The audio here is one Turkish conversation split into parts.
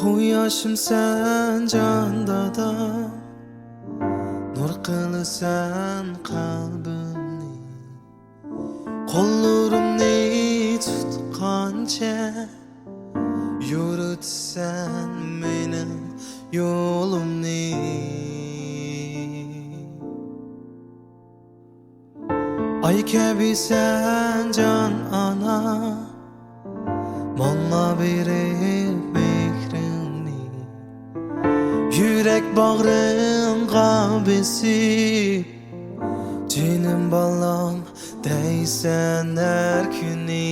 Quyoshim sen jondada, nur qilasan qalbimni. Qo'llarimni tutqancha yuritsan mening yo'limni. Ay kabi sen can ana, manga berip mehrini. Yürek bağrımga besip, canım balam deysen her günü.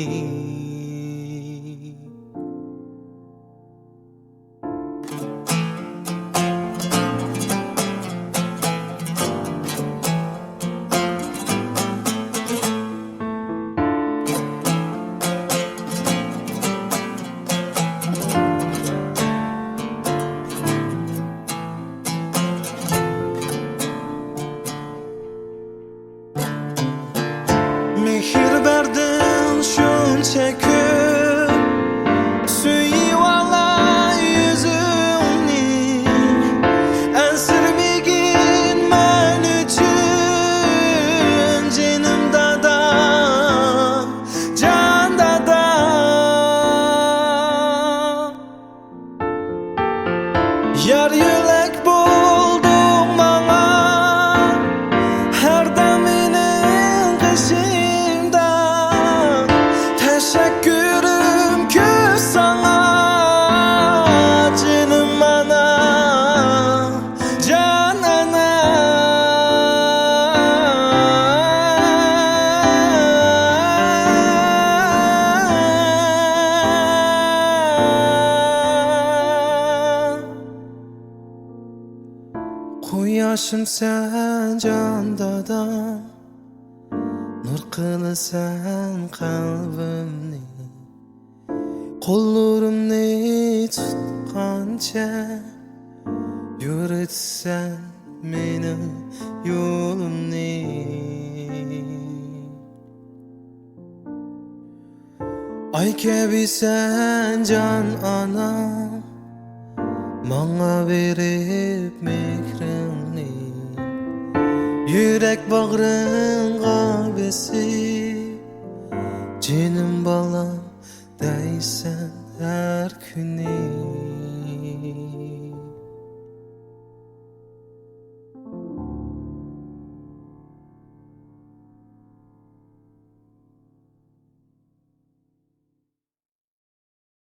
Mehir verdin şuncha ko'p, suyib olay yüzümni. Ansirmagin men uchun jinim dada, jon dada. Yar yo'lak bo'lding manga, her dam mening qishimda. Teşekkürüm köp sana, canım ana, can ana. Quyoshim sen jondada, nur qilasan qalbimni. Qo'llarimni tutqancha yuritsan mening yo'limni. Ay kabi sen can ana, manga berip mehrini. Yürek bağrımga besip, canım balam deysen her günü.